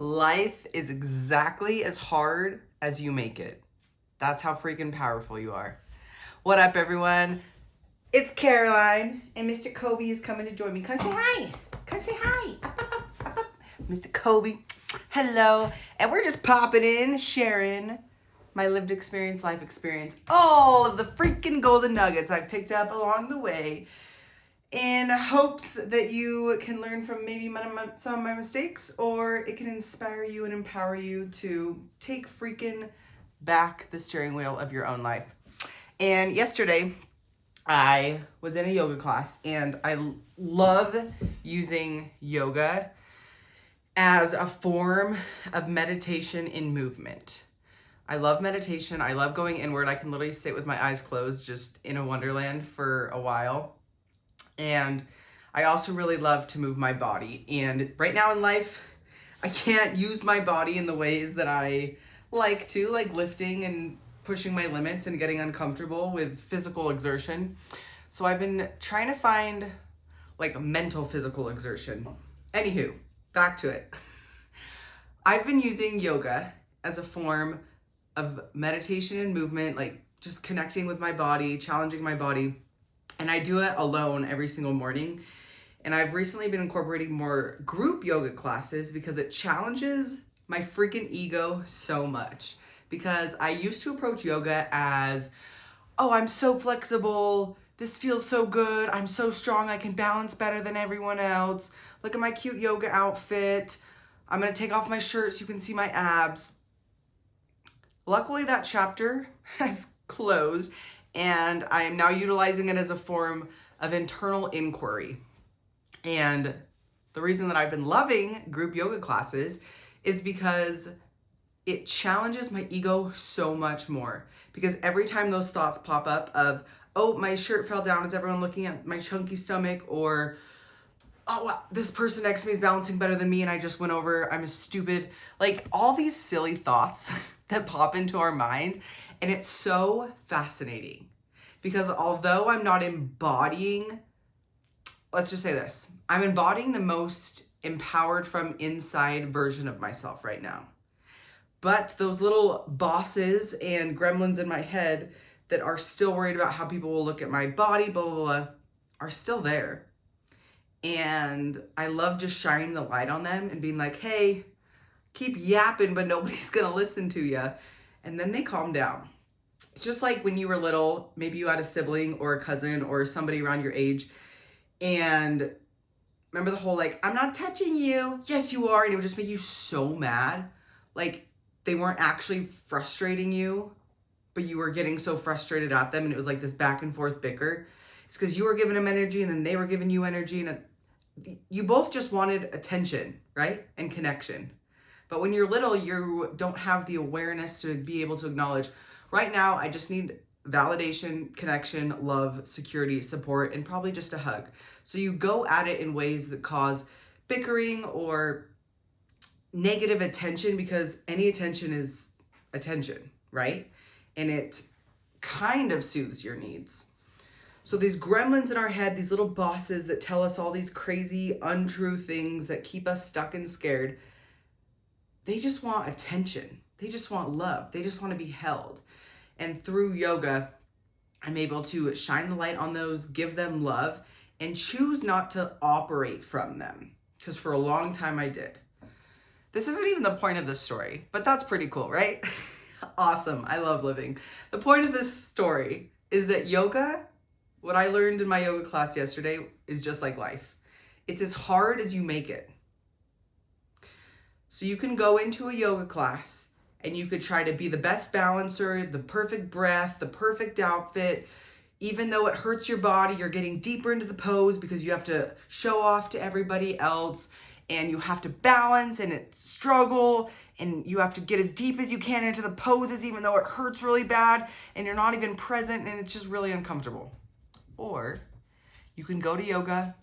Life is exactly as hard as you make it. That's how freaking powerful you are. What up, everyone? It's Caroline, and Mr. Kobe is coming to join me. Come say hi. Come say hi. Up, up, up, up, up. Mr. Kobe, hello. And we're just popping in, sharing my lived experience, life experience, all of the freaking golden nuggets I picked up along the way in hopes that you can learn from maybe some of my mistakes, or it can inspire you and empower you to take freaking back the steering wheel of your own life. And yesterday, I was in a yoga class, and I love using yoga as a form of meditation in movement. I love meditation. I love going inward. I can literally sit with my eyes closed just in a wonderland for a while. And I also really love to move my body. And right now in life, I can't use my body in the ways that I like to, like lifting and pushing my limits and getting uncomfortable with physical exertion. So I've been trying to find like mental physical exertion. Anywho, back to it. I've been using yoga as a form of meditation and movement, like just connecting with my body, challenging my body. And I do it alone every single morning. And I've recently been incorporating more group yoga classes because it challenges my freaking ego so much. Because I used to approach yoga as, oh, I'm so flexible. This feels so good. I'm so strong. I can balance better than everyone else. Look at my cute yoga outfit. I'm going to take off my shirt so you can see my abs. Luckily, that chapter has closed, and I am now utilizing it as a form of internal inquiry. And the reason that I've been loving group yoga classes is because it challenges my ego so much more. Because every time those thoughts pop up of, oh, my shirt fell down, is everyone looking at my chunky stomach? Or, oh, this person next to me is balancing better than me and I just went over, I'm a stupid. Like all these silly thoughts that pop into our mind. And it's so fascinating because although I'm not embodying, let's just say this, I'm embodying the most empowered from inside version of myself right now. But those little bosses and gremlins in my head that are still worried about how people will look at my body, blah, blah, blah, are still there. And I love just shining the light on them and being like, hey, keep yapping, but nobody's gonna listen to you. And then they calm down. It's just like when you were little, maybe you had a sibling or a cousin or somebody around your age. And remember the whole like, I'm not touching you. Yes, you are. And it would just make you so mad. Like they weren't actually frustrating you, but you were getting so frustrated at them. And it was like this back and forth bicker. It's because you were giving them energy and then they were giving you energy. And you both just wanted attention, right? And connection. But when you're little, you don't have the awareness to be able to acknowledge, right now, I just need validation, connection, love, security, support, and probably just a hug. So you go at it in ways that cause bickering or negative attention because any attention is attention, right? And it kind of soothes your needs. So these gremlins in our head, these little bosses that tell us all these crazy, untrue things that keep us stuck and scared, they just want attention. They just want love. They just want to be held. And through yoga, I'm able to shine the light on those, give them love, and choose not to operate from them. Because for a long time I did. This isn't even the point of this story, but that's pretty cool, right? Awesome. I love living. The point of this story is that yoga, what I learned in my yoga class yesterday, is just like life. It's as hard as you make it. So you can go into a yoga class and you could try to be the best balancer, the perfect breath, the perfect outfit. Even though it hurts your body, you're getting deeper into the pose because you have to show off to everybody else and you have to balance and it struggle and you have to get as deep as you can into the poses even though it hurts really bad and you're not even present and it's just really uncomfortable. Or you can go to yoga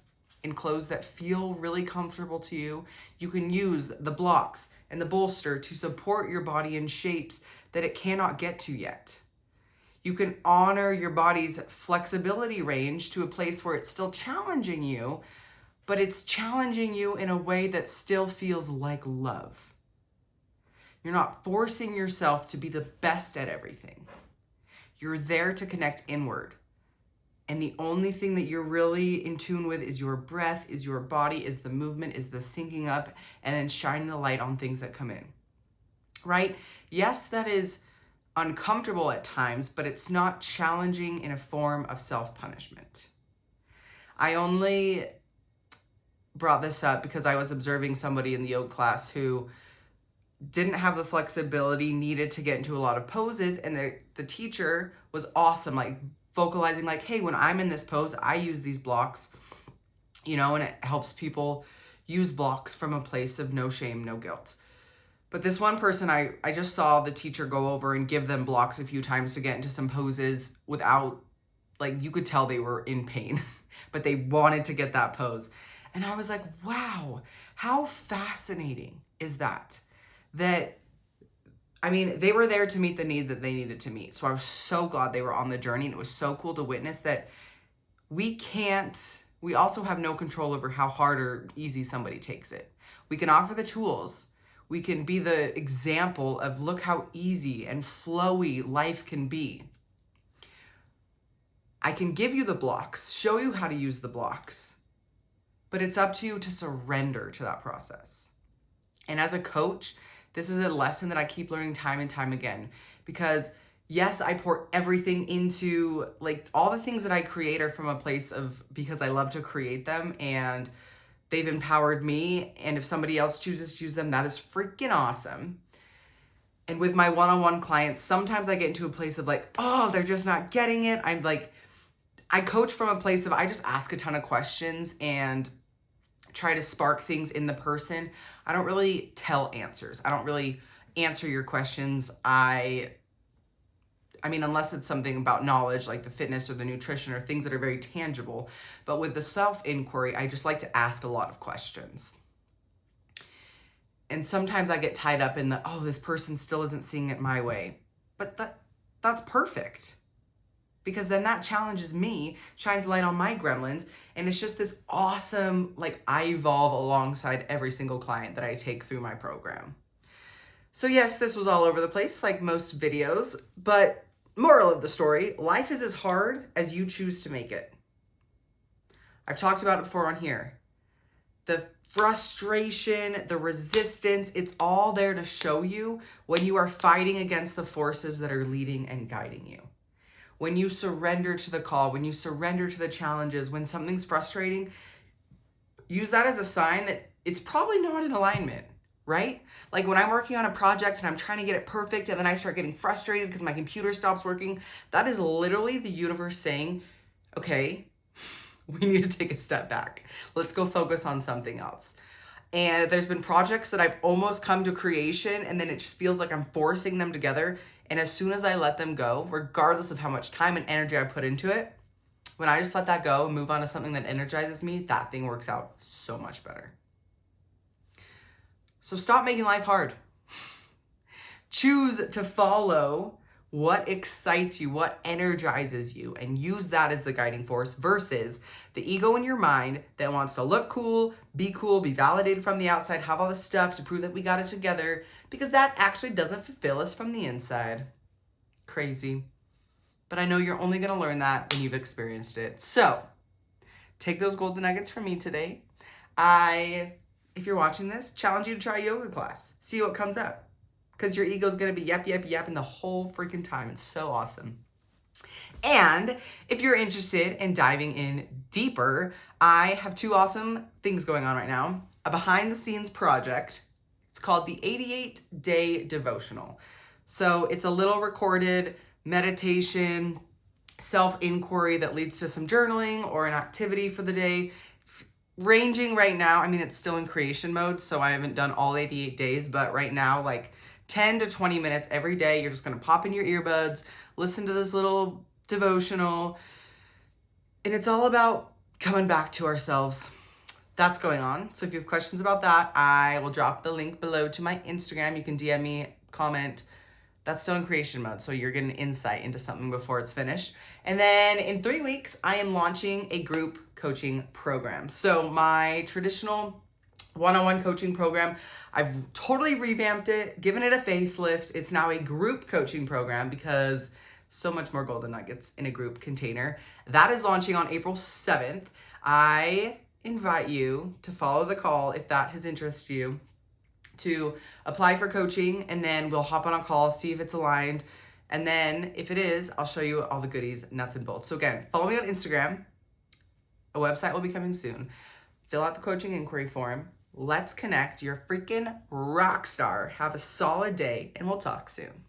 in clothes that feel really comfortable to you. You can use the blocks and the bolster to support your body in shapes that it cannot get to yet. You can honor your body's flexibility range to a place where it's still challenging you, but it's challenging you in a way that still feels like love. You're not forcing yourself to be the best at everything. You're there to connect inward. And the only thing that you're really in tune with is your breath, is your body, is the movement, is the syncing up, and then shining the light on things that come in, right? Yes, that is uncomfortable at times, but it's not challenging in a form of self-punishment. I only brought this up because I was observing somebody in the yoga class who didn't have the flexibility needed to get into a lot of poses, and the teacher was awesome, like vocalizing like, hey, when I'm in this pose, I use these blocks, and it helps people use blocks from a place of no shame, no guilt. But this one person, I just saw the teacher go over and give them blocks a few times to get into some poses without, like, you could tell they were in pain, but they wanted to get that pose. And I was like, wow, how fascinating is that? That, I mean, they were there to meet the need that they needed to meet. So I was so glad they were on the journey, and it was so cool to witness that we also have no control over how hard or easy somebody takes it. We can offer the tools. We can be the example of look how easy and flowy life can be. I can give you the blocks, show you how to use the blocks, but it's up to you to surrender to that process. And as a coach, this is a lesson that I keep learning time and time again, because yes, I pour everything into, like, all the things that I create are from a place of, because I love to create them and they've empowered me. And if somebody else chooses to use them, that is freaking awesome. And with my one-on-one clients, sometimes I get into a place of like, oh, they're just not getting it. I'm like, I coach from a place of, I just ask a ton of questions and try to spark things in the person. I don't really tell answers. I don't really answer your questions. I mean, unless it's something about knowledge, like the fitness or the nutrition or things that are very tangible. But with the self-inquiry, I just like to ask a lot of questions. And sometimes I get tied up in the, oh, this person still isn't seeing it my way. But that's perfect. Because then that challenges me, shines light on my gremlins, and it's just this awesome, like, I evolve alongside every single client that I take through my program. So yes, this was all over the place, like most videos, but moral of the story, life is as hard as you choose to make it. I've talked about it before on here. The frustration, the resistance, it's all there to show you when you are fighting against the forces that are leading and guiding you. When you surrender to the call, when you surrender to the challenges, when something's frustrating, use that as a sign that it's probably not in alignment, right? Like when I'm working on a project and I'm trying to get it perfect and then I start getting frustrated because my computer stops working, that is literally the universe saying, okay, we need to take a step back. Let's go focus on something else. And there's been projects that I've almost come to creation and then it just feels like I'm forcing them together. And as soon as I let them go, regardless of how much time and energy I put into it, when I just let that go and move on to something that energizes me, that thing works out so much better. So stop making life hard. Choose to follow what excites you, what energizes you, and use that as the guiding force versus the ego in your mind that wants to look cool, be validated from the outside, have all this stuff to prove that we got it together, because that actually doesn't fulfill us from the inside. Crazy. But I know you're only going to learn that when you've experienced it. So take those golden nuggets from me today. If you're watching this, challenge you to try a yoga class. See what comes up. Because your ego's going to be yapping the whole freaking time. It's so awesome. And if you're interested in diving in deeper, I have two awesome things going on right now. A behind the scenes project. It's called the 88-Day Devotional. So it's a little recorded meditation, self-inquiry that leads to some journaling or an activity for the day. It's ranging right now. I mean, it's still in creation mode, so I haven't done all 88 days, but right now, like 10 to 20 minutes every day, you're just going to pop in your earbuds, listen to this little devotional, and it's all about coming back to ourselves. That's going on. So if you have questions about that, I will drop the link below to my Instagram. You can DM me, comment. That's still in creation mode, so you're getting insight into something before it's finished. And then in 3 weeks, I am launching a group coaching program. So my traditional one-on-one coaching program. I've totally revamped it, given it a facelift. It's now a group coaching program because so much more golden nuggets in a group container. That is launching on April 7th. I invite you to follow the call if that has interested you, to apply for coaching, and then we'll hop on a call, see if it's aligned. And then if it is, I'll show you all the goodies, nuts and bolts. So again, follow me on Instagram. A website will be coming soon. Fill out the coaching inquiry form. Let's connect. You're a freaking rock star. Have a solid day, and we'll talk soon.